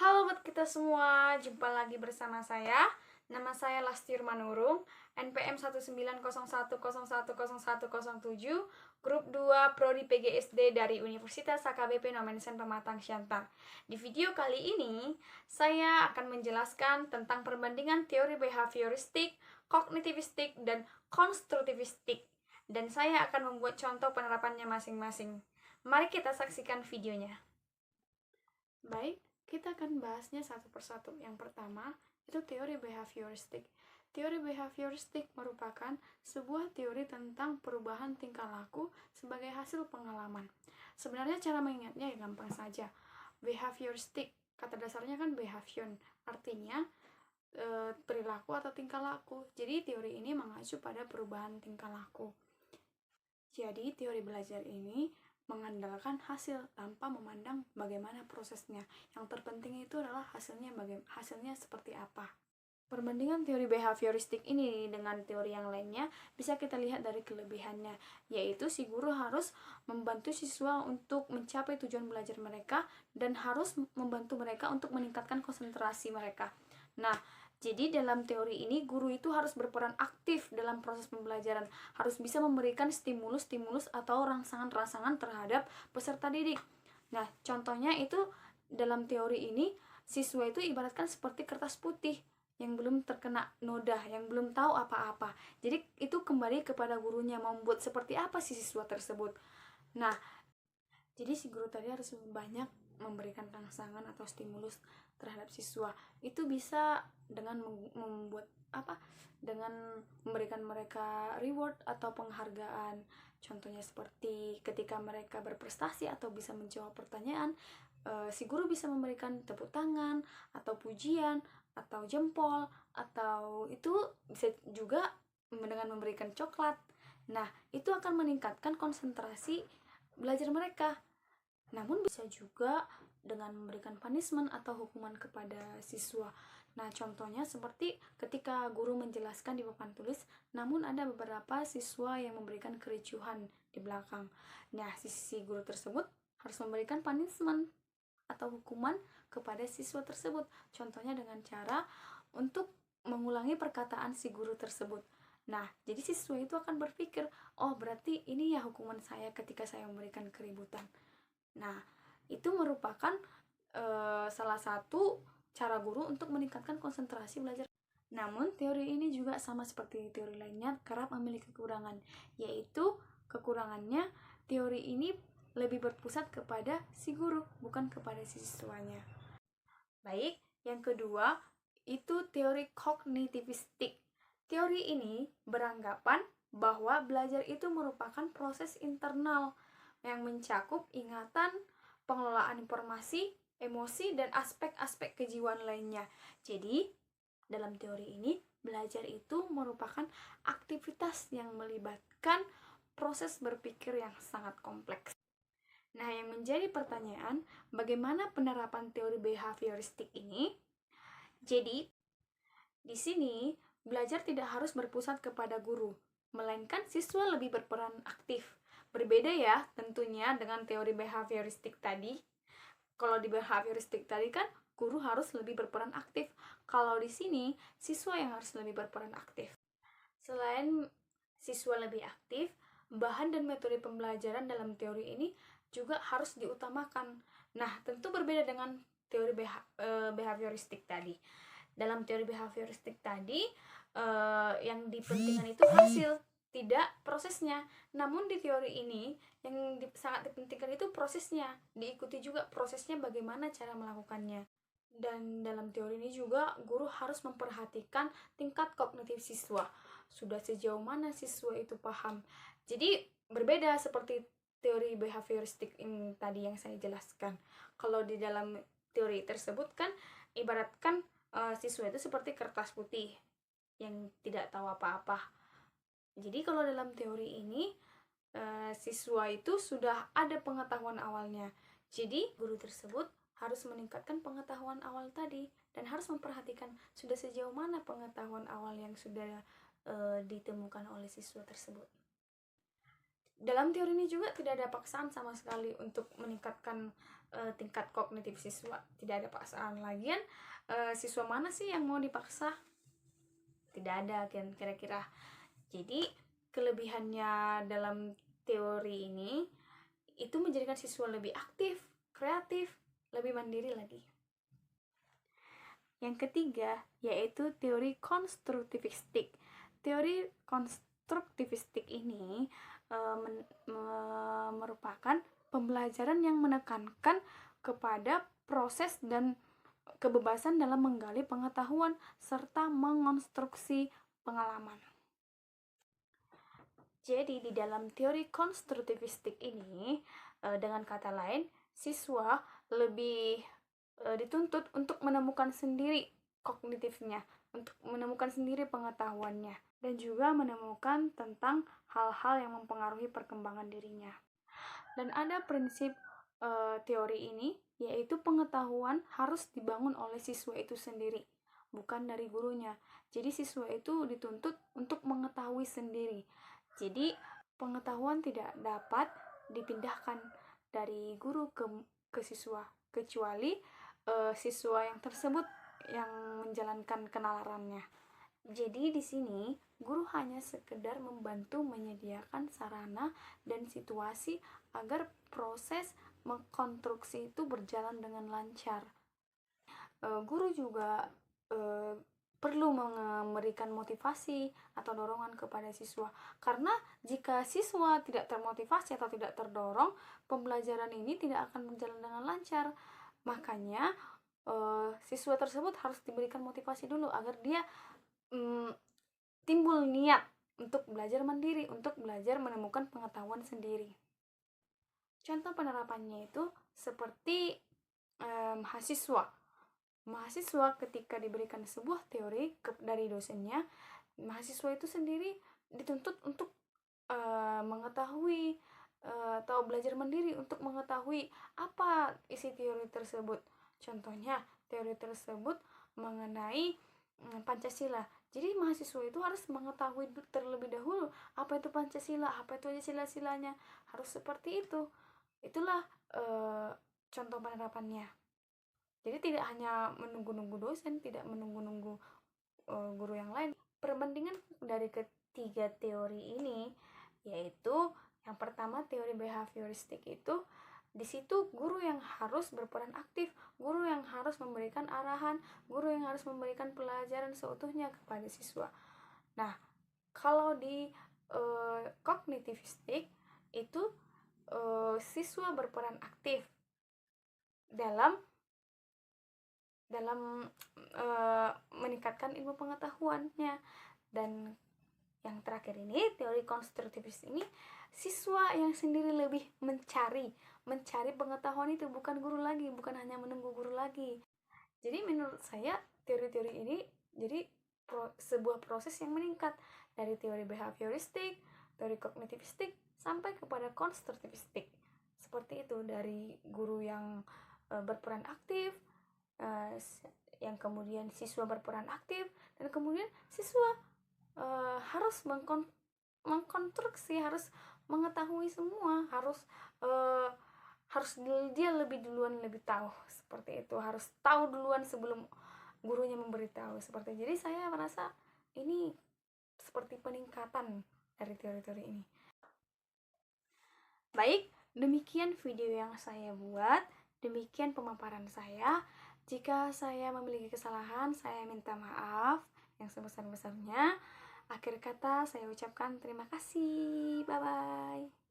Halo buat kita semua, jumpa lagi bersama saya. Nama saya Lastir Manurung, NPM 19010101007, Grup 2 Prodi PGSD dari Universitas HKBP Nomensen Pematang Siantar. Di video kali ini, saya akan menjelaskan tentang perbandingan teori behavioristik, kognitivistik, dan konstruktivistik. Dan saya akan membuat contoh penerapannya masing-masing. Mari kita saksikan videonya. Baik, kita akan bahasnya satu persatu. Yang pertama, itu teori behavioristik. Teori behavioristik merupakan sebuah teori tentang perubahan tingkah laku sebagai hasil pengalaman. Sebenarnya cara mengingatnya gampang saja. Behavioristik, kata dasarnya kan behavior, artinya perilaku atau tingkah laku. Jadi teori ini mengacu pada perubahan tingkah laku. Jadi teori belajar ini mengandalkan hasil tanpa memandang bagaimana prosesnya. Yang terpenting itu adalah hasilnya seperti apa. Perbandingan teori behavioristik ini dengan teori yang lainnya bisa kita lihat dari kelebihannya, yaitu si guru harus membantu siswa untuk mencapai tujuan belajar mereka dan harus membantu mereka untuk meningkatkan konsentrasi mereka. Nah, jadi dalam teori ini guru itu harus berperan aktif dalam proses pembelajaran, harus bisa memberikan stimulus-stimulus atau rangsangan-rangsangan terhadap peserta didik. Nah, contohnya itu dalam teori ini siswa itu ibaratkan seperti kertas putih yang belum terkena noda, yang belum tahu apa-apa. Jadi itu kembali kepada gurunya membuat seperti apa si siswa tersebut. Nah, jadi si guru tadi harus banyak memberikan rangsangan atau stimulus terhadap siswa. Itu bisa dengan membuat apa? Dengan memberikan mereka reward atau penghargaan. Contohnya seperti ketika mereka berprestasi atau bisa menjawab pertanyaan, si guru bisa memberikan tepuk tangan atau pujian atau jempol, atau itu bisa juga dengan memberikan coklat. Nah, itu akan meningkatkan konsentrasi belajar mereka. Namun bisa juga dengan memberikan punishment atau hukuman kepada siswa. Nah, contohnya seperti ketika guru menjelaskan di papan tulis, namun ada beberapa siswa yang memberikan kericuhan di belakang. Nah, si guru tersebut harus memberikan punishment atau hukuman kepada siswa tersebut. Contohnya dengan cara untuk mengulangi perkataan si guru tersebut. Nah, jadi siswa itu akan berpikir, oh berarti ini ya hukuman saya ketika saya memberikan keributan. Nah, itu merupakan salah satu cara guru untuk meningkatkan konsentrasi belajar. Namun, teori ini juga sama seperti teori lainnya kerap memiliki kekurangan, yaitu kekurangannya teori ini lebih berpusat kepada si guru, bukan kepada si siswanya. Baik, yang kedua itu teori kognitivistik. Teori ini beranggapan bahwa belajar itu merupakan proses internal yang mencakup ingatan, pengelolaan informasi, emosi, dan aspek-aspek kejiwaan lainnya. Jadi, dalam teori ini, belajar itu merupakan aktivitas yang melibatkan proses berpikir yang sangat kompleks. Nah, yang menjadi pertanyaan, bagaimana penerapan teori behavioristik ini? Jadi, di sini belajar tidak harus berpusat kepada guru, melainkan siswa lebih berperan aktif. Berbeda ya tentunya dengan teori behavioristik tadi. Kalau di behavioristik tadi kan guru harus lebih berperan aktif. Kalau di sini siswa yang harus lebih berperan aktif. Selain siswa lebih aktif, bahan dan metode pembelajaran dalam teori ini juga harus diutamakan. Nah, tentu berbeda dengan teori behavioristik tadi. Dalam teori behavioristik tadi, yang dipentingkan itu hasil, tidak prosesnya. Namun di teori ini yang sangat dipentingkan itu prosesnya, diikuti juga prosesnya bagaimana cara melakukannya. Dan dalam teori ini juga guru harus memperhatikan tingkat kognitif siswa, sudah sejauh mana siswa itu paham. Jadi berbeda seperti teori behavioristik ini tadi yang saya jelaskan. Kalau di dalam teori tersebut kan ibaratkan siswa itu seperti kertas putih yang tidak tahu apa-apa. Jadi kalau dalam teori ini siswa itu sudah ada pengetahuan awalnya. Jadi guru tersebut harus meningkatkan pengetahuan awal tadi dan harus memperhatikan sudah sejauh mana pengetahuan awal yang sudah ditemukan oleh siswa tersebut. dalam teori ini juga tidak ada paksaan sama sekali untuk meningkatkan tingkat kognitif siswa. Tidak ada paksaan. Lagian siswa mana sih yang mau dipaksa? Tidak ada kan kira-kira. Jadi kelebihannya dalam teori ini itu menjadikan siswa lebih aktif, kreatif, lebih mandiri lagi. Yang ketiga yaitu teori konstruktivistik. Teori konstruktivistik ini merupakan pembelajaran yang menekankan kepada proses dan kebebasan dalam menggali pengetahuan serta mengonstruksi pengalaman. Jadi di dalam teori konstruktivistik ini, dengan kata lain, siswa lebih dituntut untuk menemukan sendiri kognitifnya, untuk menemukan sendiri pengetahuannya, dan juga menemukan tentang hal-hal yang mempengaruhi perkembangan dirinya. Dan ada prinsip teori ini, yaitu pengetahuan harus dibangun oleh siswa itu sendiri, bukan dari gurunya. Jadi siswa itu dituntut untuk mengetahui sendiri. Jadi pengetahuan tidak dapat dipindahkan dari guru ke siswa, kecuali siswa yang tersebut yang menjalankan kenalarannya. Jadi di sini guru hanya sekedar membantu menyediakan sarana dan situasi agar proses mengkonstruksi itu berjalan dengan lancar. Guru juga perlu memberikan motivasi atau dorongan kepada siswa, karena jika siswa tidak termotivasi atau tidak terdorong, pembelajaran ini tidak akan berjalan dengan lancar. Makanya siswa tersebut harus diberikan motivasi dulu agar dia timbul niat untuk belajar mandiri, untuk belajar menemukan pengetahuan sendiri. Contoh penerapannya itu seperti mahasiswa ketika diberikan sebuah teori dari dosennya, mahasiswa itu sendiri dituntut untuk mengetahui atau belajar mandiri untuk mengetahui apa isi teori tersebut. Contohnya teori tersebut mengenai Pancasila. Jadi mahasiswa itu harus mengetahui terlebih dahulu apa itu Pancasila, apa itu sila-silanya, harus seperti itu. Itulah contoh penerapannya. Jadi tidak hanya menunggu-nunggu dosen, tidak menunggu-nunggu guru yang lain. Perbandingan dari ketiga teori ini yaitu yang pertama teori behavioristik itu, di situ guru yang harus berperan aktif, guru yang harus memberikan arahan, guru yang harus memberikan pelajaran seutuhnya kepada siswa. Nah, kalau di kognitivistik itu siswa berperan aktif dalam meningkatkan ilmu pengetahuannya. Dan yang terakhir ini, teori konstruktivis ini, siswa yang sendiri lebih mencari pengetahuan itu, bukan guru lagi, bukan hanya menunggu guru lagi. Jadi menurut saya teori-teori ini jadi sebuah proses yang meningkat dari teori behavioristik, teori kognitivistik sampai kepada konstruktivistik. Seperti itu, dari guru yang berperan aktif, yang kemudian siswa berperan aktif, dan kemudian siswa harus mengkonstruksi, harus mengetahui semua, harus dia lebih duluan lebih tahu, seperti itu, harus tahu duluan sebelum gurunya memberitahu, seperti itu. Jadi saya merasa ini seperti peningkatan dari teori-teori ini. Baik, demikian video yang saya buat, demikian pemaparan saya. Jika saya memiliki kesalahan, saya minta maaf yang sebesar-besarnya. Akhir kata saya ucapkan terima kasih. Bye-bye.